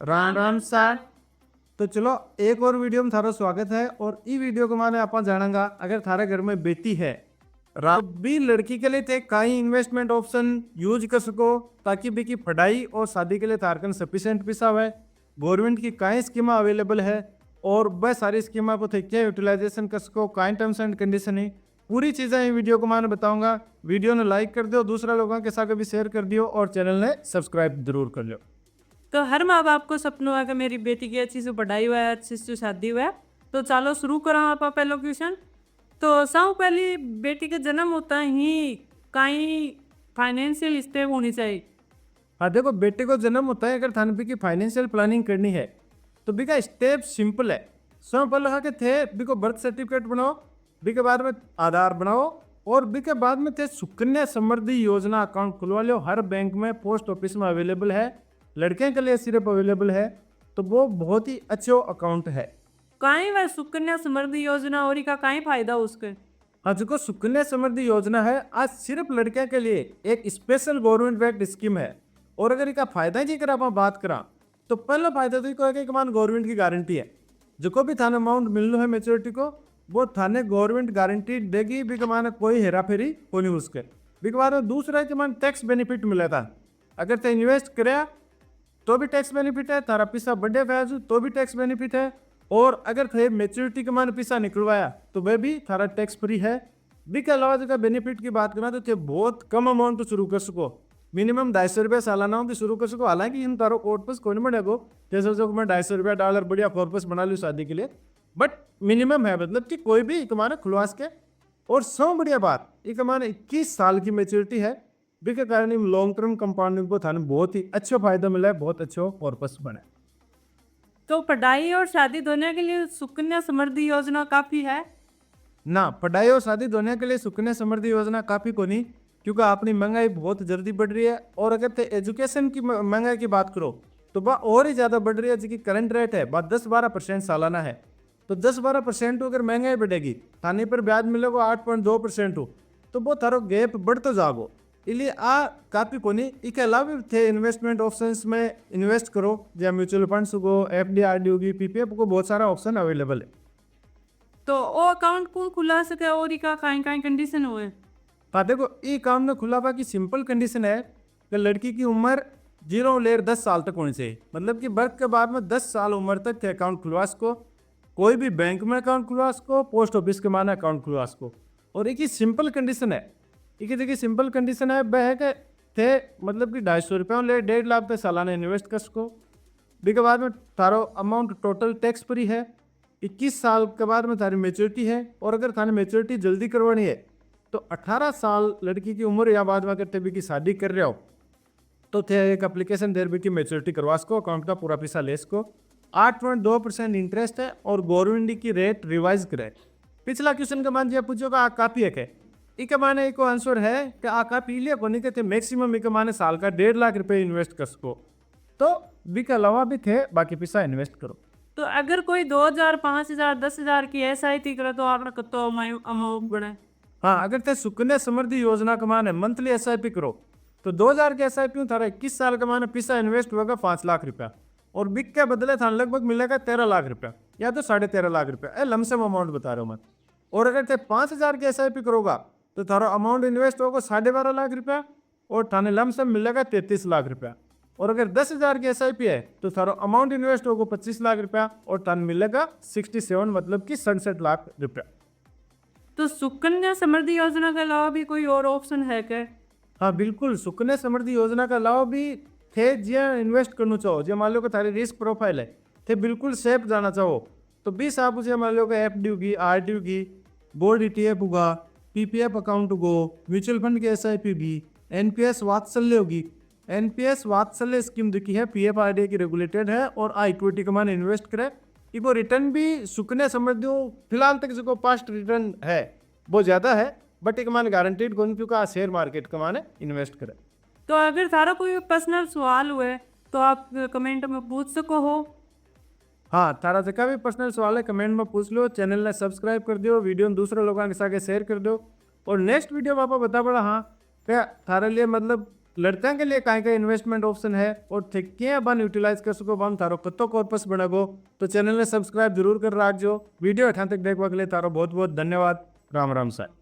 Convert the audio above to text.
Ram Ram sir. तो चलो एक और वीडियो में थारा स्वागत है। और ई वीडियो को माने आप जानेंगा अगर थारे घर में बेटी है तो भी लड़की के लिए थे कई इन्वेस्टमेंट ऑप्शन यूज कर सको ताकि भी की पढ़ाई और शादी के लिए थारकन सफिशिएंट पैसा हुए। गवर्नमेंट की कई स्कीम अवेलेबल है और वह सारी स्कीम को थे क्या यूटिलाइजेशन कर सको, कई टर्म्स एंड कंडीशन है, पूरी चीज़ें ये वीडियो को माने बताऊंगा। वीडियो ने लाइक कर दो, दूसरा लोगों के साथ भी शेयर कर दियो और चैनल ने सब्सक्राइब जरूर कर लो। तो हर माँ बाप को सपनों है कि मेरी बेटी की अच्छी से पढ़ाई हुआ है, अच्छी से शादी हुआ है। तो चलो शुरू करा आप पहलो क्वेश्चन। तो सब पहली बेटी का जन्म होता ही कहीं फाइनेंशियल स्टेप होनी चाहिए। हाँ देखो, बेटे को जन्म होता है अगर थाने की फाइनेंशियल प्लानिंग करनी है तो बी का स्टेप सिंपल है। सब पहले हाँ के थे बी को बर्थ सर्टिफिकेट बनाओ, बी के बाद में आधार बनाओ और बी के बाद में थे सुकन्या समृद्धि योजना अकाउंट खुलवा लो। हर बैंक में पोस्ट ऑफिस में अवेलेबल है, लड़के के लिए सिर्फ अवेलेबल है, तो वो बहुत ही अच्छा अकाउंट है। कहीं वह सुकन्या समृद्धि योजना और का कहीं फायदा उसके। हाँ देखो, सुकन्या समृद्धि योजना है आज सिर्फ लड़कियों के लिए एक स्पेशल गवर्नमेंट बैक्ड स्कीम है। और अगर इसका फायदा जी कर आप बात करा तो पहला फायदा तो ये है कि मान गवर्नमेंट की गारंटी है। जो को भी थाने अमाउंट मिलना है मेच्योरिटी को वो थाने गवर्नमेंट गारंटी देगी भी मान कोई हेरा फेरी को नहीं उसके भी बाद में। दूसरा है कि मान टैक्स बेनिफिट मिला था, अगर ते इन्वेस्ट कराया तो भी टैक्स बेनिफिट है, तारा पैसा बढ़े व्याज तो भी टैक्स बेनिफिट है। और अगर थे मेच्योरिटी के मान पैसा निकलवाया तो वह भी थारा टैक्स फ्री है। भी के अलावा जगह बेनिफिट की बात करना तो थे बहुत कम अमाउंट तो शुरू कर सको, मिनिमम 250 रुपया सालाना भी शुरू कर सको। हालांकि इन तारो कॉर्पस कोई नहीं बनेगो, जैसे जो मैं 250 रुपया डॉलर बढ़िया कॉर्पस बना लूँ शादी के लिए, बट मिनिमम है, मतलब कि कोई भी कमाना खुलवास के। और सब बढ़िया बात ये कमाना 21 साल की मेच्योरिटी है, जिसके कारण लॉन्ग टर्म कंपाउंडिंग को थाने बहुत ही अच्छा फायदा मिला है, बहुत अच्छा कॉर्पस बना। तो पढ़ाई और शादी दोनों के लिए सुकन्या समृद्धि योजना काफी है ना। पढ़ाई और शादी दोनों के लिए सुकन्या समृद्धि योजना काफी को नहीं, क्योंकि अपनी महंगाई बहुत जल्दी बढ़ रही है। और अगर ते एजुकेशन की महंगाई की बात करो तो वह और ही ज़्यादा बढ़ रही है, जिसकी करंट रेट है वह 10-12% सालाना है। तो 10-12% अगर महंगाई बढ़ेगी, थाने पर ब्याज मिलेगा 8.2% हो, तो वो थारो गैप बढ़ तो जागो। इसलिए आ काफ़ी को नहीं। इसके अलावा भी थे इन्वेस्टमेंट ऑप्शंस में इन्वेस्ट करो, जैसे म्यूचुअल फंड्स को, FD RD होगी, PPF को, बहुत सारा ऑप्शन अवेलेबल है। तो वो अकाउंट कौन खुला सके और का कहीं कहीं कंडीशन हुए। हाँ देखो, ये काम में खुलावा की सिंपल कंडीशन है कि लड़की की उम्र 0 10 साल तक होनी चाहिए, मतलब कि बर्थ के बाद में 10 साल उम्र तक अकाउंट खुलवा सको। कोई भी बैंक में अकाउंट खुलवा सको, पोस्ट ऑफिस के माने अकाउंट खुलवा सको। और एक ही सिंपल कंडीशन है, एक देखिए सिंपल कंडीशन है वह है कि थे मतलब कि 250 रुपये ले 1.5 लाख तक सालाना इन्वेस्ट कर सको। के बाद में तारो अमाउंट टोटल टैक्स फ्री है। 21 साल के बाद में तारी मेच्योरिटी है। और अगर थाने मेच्योरिटी जल्दी करवानी है तो 18 साल लड़की की उम्र या बाद में अगर थे भी की शादी कर रहे हो तो थे एक एप्लीकेशन देर भी की मेच्योरिटी करवा सको, अकाउंट का पूरा पैसा ले सको। 8.2% इंटरेस्ट है और गवर्नमेंट की रेट रिवाइज करे। पिछला क्वेश्चन का मान जी पूछो आ काफी है इके माने एक आंसर है कि आ काफी लिए कोनी के थे मैक्सिमम इके माने साल का 1.5 लाख रुपए इन्वेस्ट कर सको। तो बी के अलावा भी थे बाकी पैसा इन्वेस्ट करो। तो अगर कोई 2000 5000 10,000 की SIP करे तो आपने कतो अमाउंट बने। हाँ, अगर ते सुकन्या समृद्धि योजना का माने मंथली SIP करो तो 2000 के SIP थारा 21 साल का माने पैसा इन्वेस्ट होगा 5 लाख रुपया। और बिक के बदले थाने लगभग मिलेगा 13 लाख रुपया या तो 13.5 लाख रुपया। लमसम अमाउंट बता रहा हूँ मैं। और अगर ते 5000 के SIP करोगा तो थारा अमाउंट इन्वेस्ट होगा 12.5 लाख रुपया और थाने लमसम मिलेगा 33 लाख रुपया। और अगर 10,000 की SIP है तो थारा अमाउंट इन्वेस्ट होगा 25 लाख रुपया और थाने मिलेगा 67 मतलब कि 67 लाख रुपया। तो सुकन्या समृद्धि योजना के अलावा भी कोई और ऑप्शन है क्या। हाँ बिल्कुल, सुकन्या समृद्धि योजना का अलावा भी थे जिया इन्वेस्ट करना चाहो, जो मान लो कि थारी रिस्क प्रोफाइल है थे बिल्कुल सेफ जाना चाहो तो 20 आप उसे मान लो कि FD होगी, RD होगी, गोल्ड ETF होगा, PPF अकाउंट होगो, म्यूचुअल फंड की SIP होगी, NPS वात्सल्य होगी। NPS वात्सल्य स्कीम देखी है, PF RDA की रेगुलेटेड है और इक्विटी के मान इन्वेस्ट करे। इको रिटर्न भी सुकन्या समृद्धि फिलहाल तक जो पास्ट रिटर्न है वो ज़्यादा है, बट एक मान गारंटीड कौन क्योंकि शेयर मार्केट के माने इन्वेस्ट करे। तो अगर थारा कोई पर्सनल सवाल हुए तो आप कमेंट में पूछ सको हो। हाँ, थारा जगह भी पर्सनल सवाल है कमेंट में पूछ लो, चैनल ने सब्सक्राइब कर दियो, वीडियो दूसरे लोगों के साथ शेयर कर दो। और नेक्स्ट वीडियो में आप बता पड़ा हाँ क्या थारे लिए मतलब लड़का के लिए काय का इन्वेस्टमेंट ऑप्शन है और थे अपन यूटिलाइज कर सको बन थारो कत्तो कॉर्पस बनागो तो चैनल ने सब्सक्राइब जरूर कर रखो। वीडियो एखान तक देखने के लिए तारो बहुत बहुत धन्यवाद। राम राम साहब।